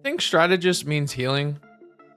Think strategist means healing?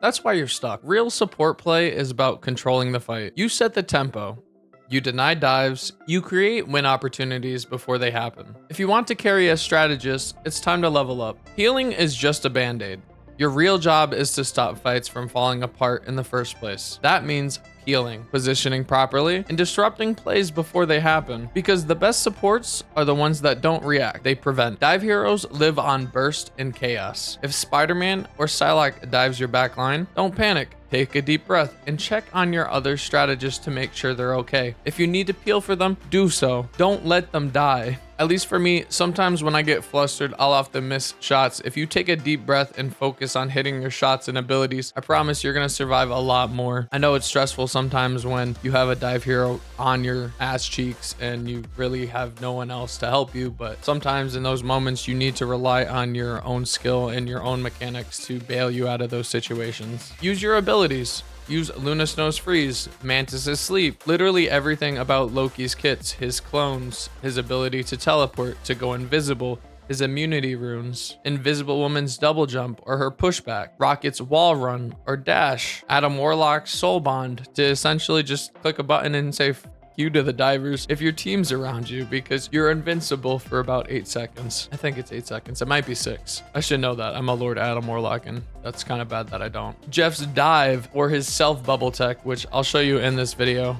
That's why you're stuck. Real support play is about controlling the fight. You set the tempo. You deny dives, you create win opportunities before they happen. If you want to carry a strategist, it's time to level up. Healing is just a band-aid. Your real job is to stop fights from falling apart in the first place. That means healing, positioning properly, and disrupting plays before they happen. Because the best supports are the ones that don't react, they prevent. Dive heroes live on burst and chaos. If Spider-Man or Psylocke dives your back line, don't panic. Take a deep breath and check on your other strategists to make sure they're okay. If you need to peel for them, do so. Don't let them die. At least for me, sometimes when I get flustered, I'll often miss shots. If you take a deep breath and focus on hitting your shots and abilities, I promise you're gonna survive a lot more. I know it's stressful sometimes when you have a dive hero on your ass cheeks and you really have no one else to help you, but sometimes in those moments you need to rely on your own skill and your own mechanics to bail you out of those situations. Use your abilities. Use Luna Snow's freeze, Mantis's sleep, literally everything about Loki's kits, his clones, his ability to teleport, to go invisible, his immunity runes, Invisible Woman's double jump or her pushback, Rocket's wall run or dash, Adam Warlock's soul bond to essentially just click a button and say you to the divers if your team's around you, because you're invincible for about 8 seconds. I think it's 8 seconds. It might be 6. I should know that. I'm a Lord Adam Warlock, and that's kind of bad that I don't. Jeff's dive or his self bubble tech, which I'll show you in this video.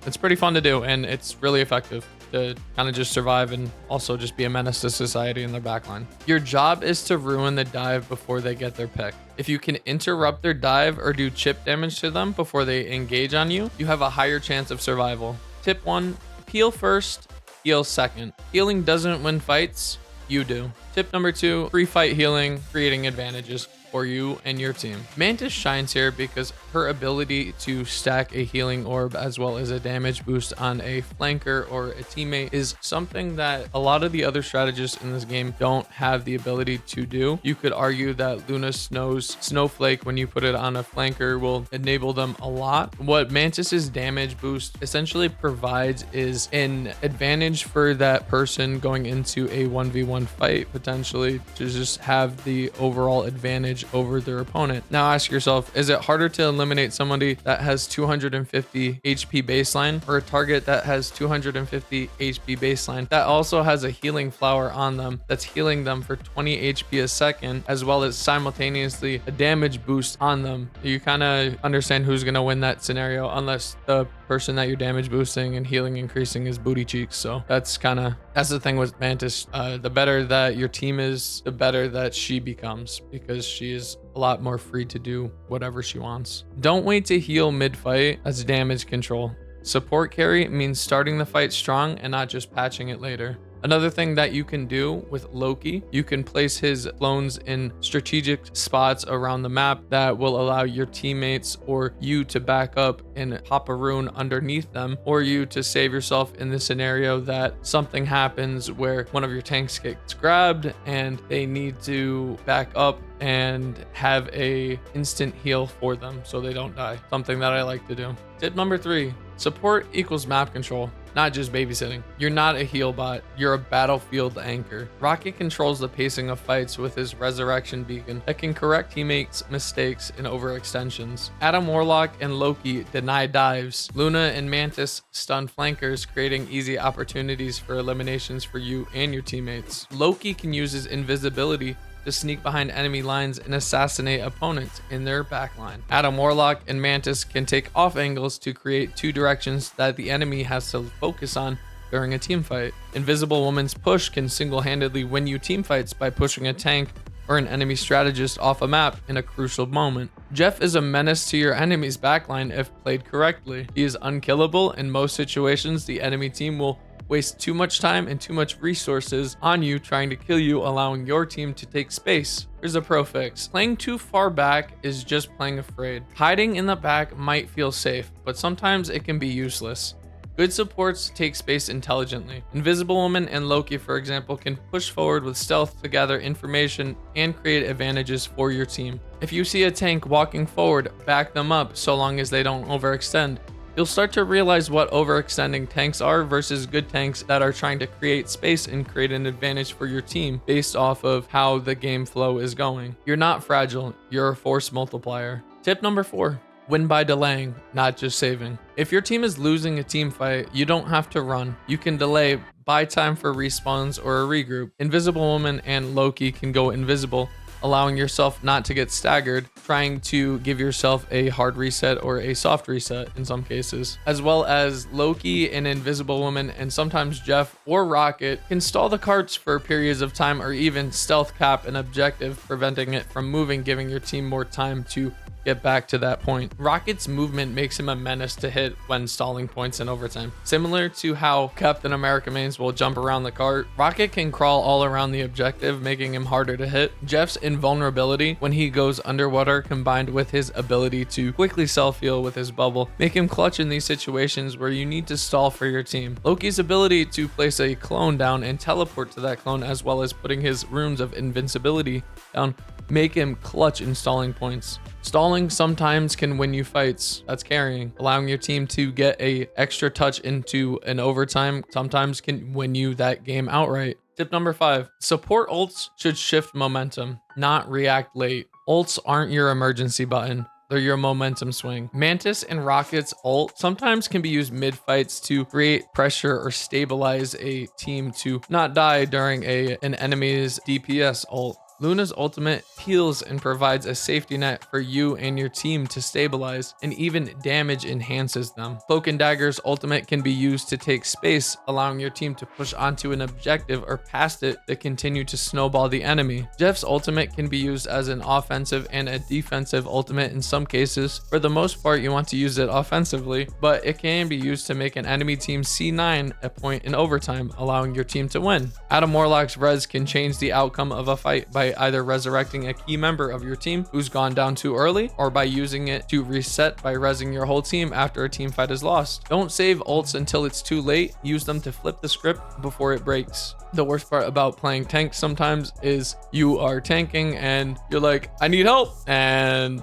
It's pretty fun to do, and it's really effective to kind of just survive and also just be a menace to society in their backline. Your job is to ruin the dive before they get their pick. If you can interrupt their dive or do chip damage to them before they engage on you, you have a higher chance of survival. Tip 1, peel first, heal second. Healing doesn't win fights, you do. Tip number 2, free fight healing, creating advantages for you and your team. Mantis shines here because her ability to stack a healing orb as well as a damage boost on a flanker or a teammate is something that a lot of the other strategists in this game don't have the ability to do. You could argue that Luna Snow's Snowflake, when you put it on a flanker, will enable them a lot. What Mantis's damage boost essentially provides is an advantage for that person going into a 1v1 fight, potentially to just have the overall advantage over their opponent. Now ask yourself, is it harder to eliminate somebody that has 250 HP baseline or a target that has 250 HP baseline that also has a healing flower on them that's healing them for 20 HP a second, as well as simultaneously a damage boost on them? You kind of understand who's going to win that scenario, unless the person that you're damage boosting and healing increasing is booty cheeks. So that's the thing with Mantis. The better that your team is, the better that she becomes, because she is a lot more free to do whatever she wants. Don't wait to heal mid-fight as damage control. Support carry means starting the fight strong and not just patching it later. Another thing that you can do with Loki, you can place his clones in strategic spots around the map that will allow your teammates or you to back up and pop a rune underneath them, or you to save yourself in the scenario that something happens where one of your tanks gets grabbed and they need to back up and have a instant heal for them so they don't die. Something that I like to do. Tip number 3, support equals map control, not just babysitting. You're not a heal bot, you're a battlefield anchor. Rocket controls the pacing of fights with his resurrection beacon that can correct teammates' mistakes and overextensions. Adam Warlock and Loki deny dives. Luna and Mantis stun flankers, creating easy opportunities for eliminations for you and your teammates. Loki can use his invisibility to sneak behind enemy lines and assassinate opponents in their backline. Adam Warlock and Mantis can take off angles to create 2 directions that the enemy has to focus on during a team fight. Invisible Woman's push can single-handedly win you team fights by pushing a tank or an enemy strategist off a map in a crucial moment. Jeff is a menace to your enemy's backline if played correctly. He is unkillable. In most situations, the enemy team will waste too much time and too much resources on you trying to kill you, allowing your team to take space. Here's a pro fix. Playing too far back is just playing afraid. Hiding in the back might feel safe, but sometimes it can be useless. Good supports take space intelligently. Invisible Woman and Loki, for example, can push forward with stealth to gather information and create advantages for your team. If you see a tank walking forward, back them up so long as they don't overextend. You'll start to realize what overextending tanks are versus good tanks that are trying to create space and create an advantage for your team based off of how the game flow is going. You're not fragile, you're a force multiplier. Tip number 4. Win by delaying, not just saving. If your team is losing a team fight, you don't have to run. You can delay, buy time for respawns or a regroup. Invisible Woman and Loki can go invisible, allowing yourself not to get staggered, trying to give yourself a hard reset or a soft reset in some cases, as well as Loki and Invisible Woman and sometimes Jeff or Rocket can stall the carts for periods of time or even stealth cap an objective, preventing it from moving, giving your team more time to get back to that point. Rocket's movement makes him a menace to hit when stalling points in overtime. Similar to how Captain America mains will jump around the cart, Rocket can crawl all around the objective, making him harder to hit. Jeff's invulnerability when he goes underwater, combined with his ability to quickly self-heal with his bubble, make him clutch in these situations where you need to stall for your team. Loki's ability to place a clone down and teleport to that clone, as well as putting his runes of invincibility down, make him clutch in stalling points. Stalling sometimes can win you fights. That's carrying. Allowing your team to get a extra touch into an overtime sometimes can win you that game outright. Tip number 5. Support ults should shift momentum, not react late. Ults aren't your emergency button. They're your momentum swing. Mantis and Rocket's ult sometimes can be used mid-fights to create pressure or stabilize a team to not die during an enemy's DPS ult. Luna's ultimate heals and provides a safety net for you and your team to stabilize, and even damage enhances them. Cloak and Dagger's ultimate can be used to take space, allowing your team to push onto an objective or past it to continue to snowball the enemy. Jeff's ultimate can be used as an offensive and a defensive ultimate in some cases. For the most part, you want to use it offensively, but it can be used to make an enemy team C9 a point in overtime, allowing your team to win. Adam Warlock's res can change the outcome of a fight by either resurrecting a key member of your team who's gone down too early, or by using it to reset by rezzing your whole team after a team fight is lost. Don't save ults until it's too late. Use them to flip the script before it breaks. The worst part about playing tank sometimes is you are tanking and you're like, I need help, and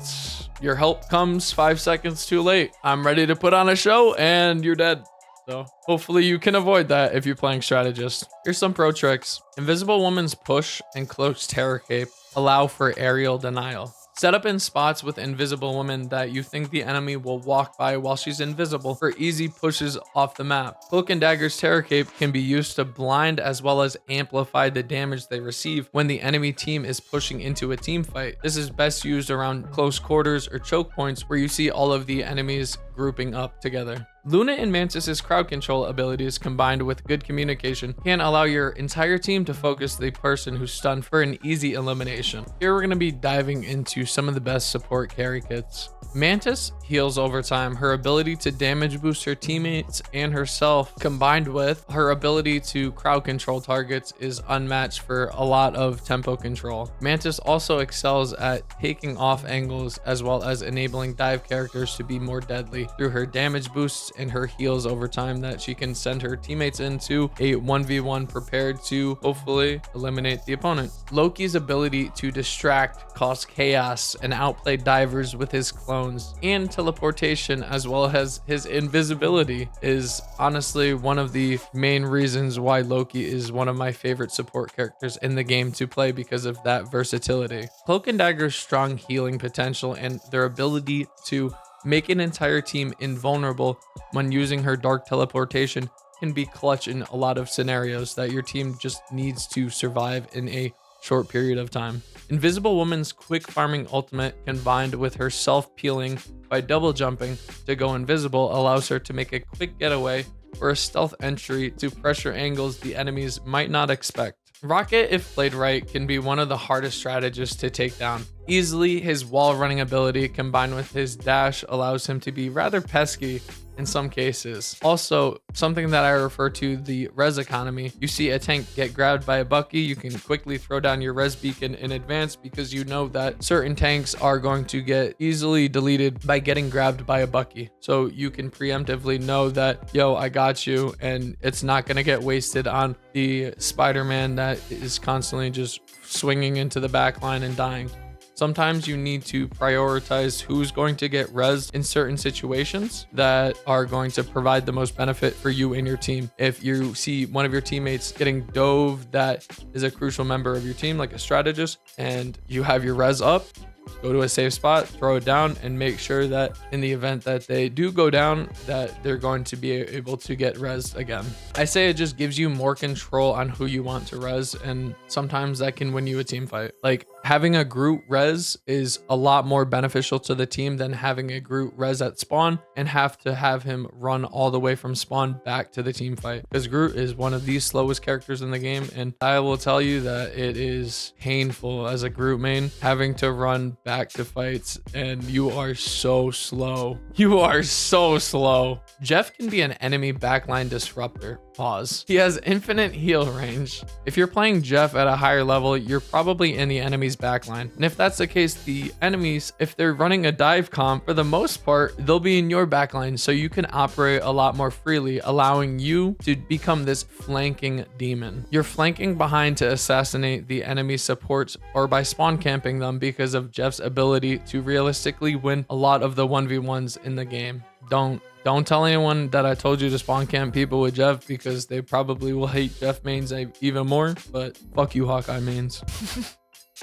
your help comes 5 seconds too late. I'm ready to put on a show and you're dead. So hopefully you can avoid that if you're playing Strategist. Here's some pro tricks. Invisible Woman's push and Cloak's Terror Cape allow for aerial denial. Set up in spots with Invisible Woman that you think the enemy will walk by while she's invisible for easy pushes off the map. Cloak and Dagger's Terror Cape can be used to blind as well as amplify the damage they receive when the enemy team is pushing into a team fight. This is best used around close quarters or choke points where you see all of the enemies grouping up together. Luna and Mantis's crowd control abilities combined with good communication can allow your entire team to focus the person who's stunned for an easy elimination. Here we're going to be diving into some of the best support carry kits. Mantis heals over time. Her ability to damage boost her teammates and herself, combined with her ability to crowd control targets, is unmatched for a lot of tempo control. Mantis also excels at taking off angles as well as enabling dive characters to be more deadly through her damage boosts and her heals over time that she can send her teammates into a 1v1 prepared to hopefully eliminate the opponent. Loki's ability to distract, cause chaos, and outplay divers with his clones and teleportation as well as his invisibility is honestly one of the main reasons why Loki is one of my favorite support characters in the game to play, because of that versatility. Cloak and Dagger's strong healing potential and their ability to make an entire team invulnerable when using her dark teleportation can be clutch in a lot of scenarios that your team just needs to survive in a short period of time. Invisible Woman's quick farming ultimate combined with her self-peeling by double jumping to go invisible allows her to make a quick getaway or a stealth entry to pressure angles the enemies might not expect. Rocket, if played right, can be one of the hardest strategists to take down. Easily, his wall running ability combined with his dash allows him to be rather pesky in some cases. Also, something that I refer to the res economy. You see a tank get grabbed by a Bucky, you can quickly throw down your res beacon in advance because you know that certain tanks are going to get easily deleted by getting grabbed by a Bucky. So you can preemptively know that, yo, I got you, and it's not going to get wasted on the Spider-Man that is constantly just swinging into the back line and dying. Sometimes you need to prioritize who's going to get res in certain situations that are going to provide the most benefit for you and your team. If you see one of your teammates getting dove that is a crucial member of your team, like a strategist, and you have your res up, go to a safe spot, throw it down, and make sure that in the event that they do go down, that they're going to be able to get res again. I say it just gives you more control on who you want to res, and sometimes that can win you a team fight. Like having a Groot res is a lot more beneficial to the team than having a Groot res at spawn and have to have him run all the way from spawn back to the team fight, because Groot is one of the slowest characters in the game, and I will tell you that it is painful as a Groot main having to run back to fights, and you are so slow. You are so slow. Jeff can be an enemy backline disruptor. Pause. He has infinite heal range. If you're playing Jeff at a higher level, you're probably in the enemy's backline. And if that's the case, the enemies, if they're running a dive comp, for the most part, they'll be in your backline, so you can operate a lot more freely, allowing you to become this flanking demon. You're flanking behind to assassinate the enemy supports or by spawn camping them because of Jeff's ability to realistically win a lot of the 1v1s in the game. Don't tell anyone that I told you to spawn camp people with Jeff, because they probably will hate Jeff mains even more, but fuck you Hawkeye mains.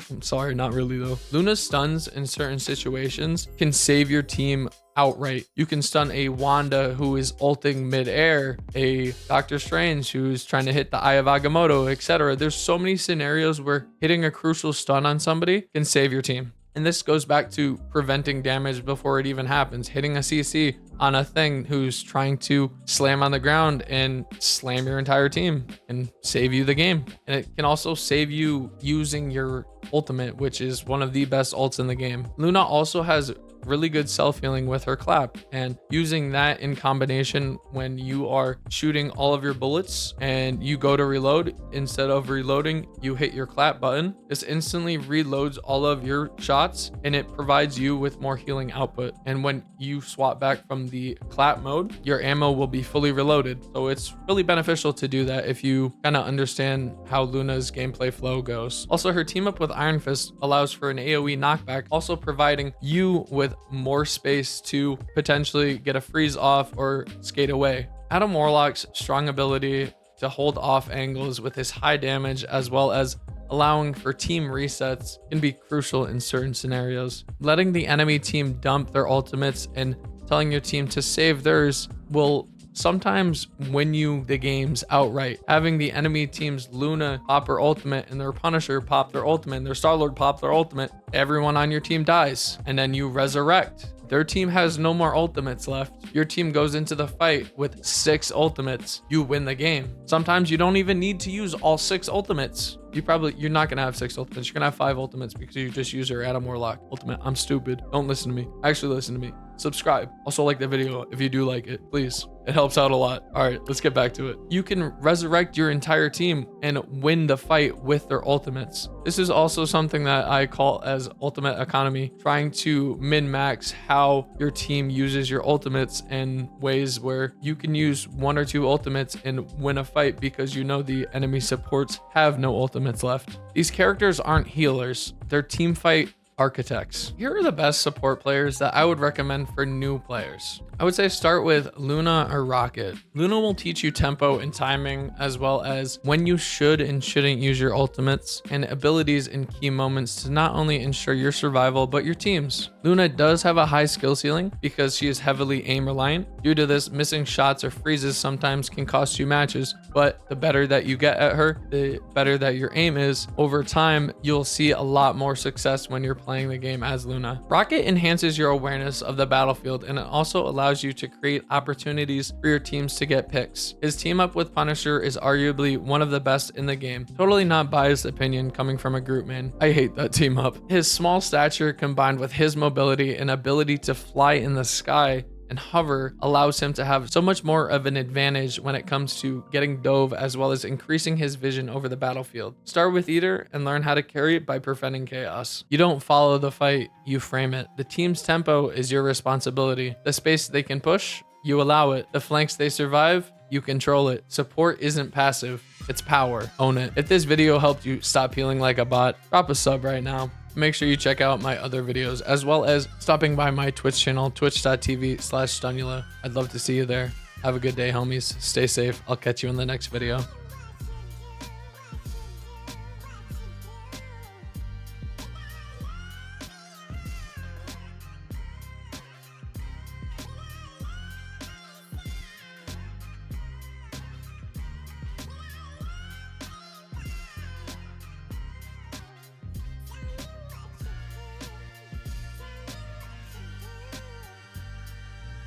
I'm sorry, not really though. Luna's stuns in certain situations can save your team outright. You can stun a Wanda who is ulting mid-air, a Doctor Strange who's trying to hit the Eye of Agamotto, etc. There's so many scenarios where hitting a crucial stun on somebody can save your team. And this goes back to preventing damage before it even happens. Hitting a CC on a thing who's trying to slam on the ground and slam your entire team and save you the game. And it can also save you using your ultimate, which is one of the best ults in the game. Luna also has really good self-healing with her clap, and using that in combination when you are shooting all of your bullets and you go to reload, instead of reloading you hit your clap button. This instantly reloads all of your shots and it provides you with more healing output, and when you swap back from the clap mode, your ammo will be fully reloaded. So it's really beneficial to do that if you kind of understand how Luna's gameplay flow goes. Also, her team up with Iron Fist allows for an AoE knockback, also providing you with more space to potentially get a freeze off or skate away. Adam Warlock's strong ability to hold off angles with his high damage, as well as allowing for team resets, can be crucial in certain scenarios. Letting the enemy team dump their ultimates and telling your team to save theirs will sometimes win you the games outright. Having the enemy team's Luna pop her ultimate and their Punisher pop their ultimate and their Star-Lord pop their ultimate, everyone on your team dies, and then you resurrect. Their team has no more ultimates left. Your team goes into the fight with 6 ultimates. You win the game. Sometimes you don't even need to use all 6 ultimates. You're not gonna have 6 ultimates. You're gonna have 5 ultimates because you just use your Adam Warlock ultimate. I'm stupid. Don't listen to me. Actually listen to me. Subscribe. Also like the video if you do like it, please. It helps out a lot. All right, let's get back to it. You can resurrect your entire team and win the fight with their ultimates. This is also something that I call as ultimate economy, trying to min-max how your team uses your ultimates in ways where you can use 1 or 2 ultimates and win a fight because you know the enemy supports have no ultimates left. These characters aren't healers. They're team fight architects. Here are the best support players that I would recommend for new players. I would say start with Luna or Rocket. Luna will teach you tempo and timing, as well as when you should and shouldn't use your ultimates and abilities in key moments to not only ensure your survival, but your team's. Luna does have a high skill ceiling because she is heavily aim reliant. Due to this, missing shots or freezes sometimes can cost you matches, but the better that you get at her, the better that your aim is. Over time, you'll see a lot more success when you're playing the game as Luna. Rocket enhances your awareness of the battlefield, and it also allows you to create opportunities for your teams to get picks. His team up with Punisher is arguably one of the best in the game. Totally not biased opinion coming from a group man. I hate that team up. His small stature combined with his mobility and ability to fly in the sky and hover allows him to have so much more of an advantage when it comes to getting dove, as well as increasing his vision over the battlefield. Start with Eater and learn how to carry it by preventing chaos. You don't follow the fight, you frame it. The team's tempo is your responsibility. The space they can push, you allow it. The flanks they survive, you control it. Support isn't passive, it's power. Own it. If this video helped you stop feeling like a bot, drop a sub right now. make sure you check out my other videos, as well as stopping by my Twitch channel, twitch.tv/Stunula. I'd love to see you there. Have a good day, homies. Stay safe. I'll catch you in the next video.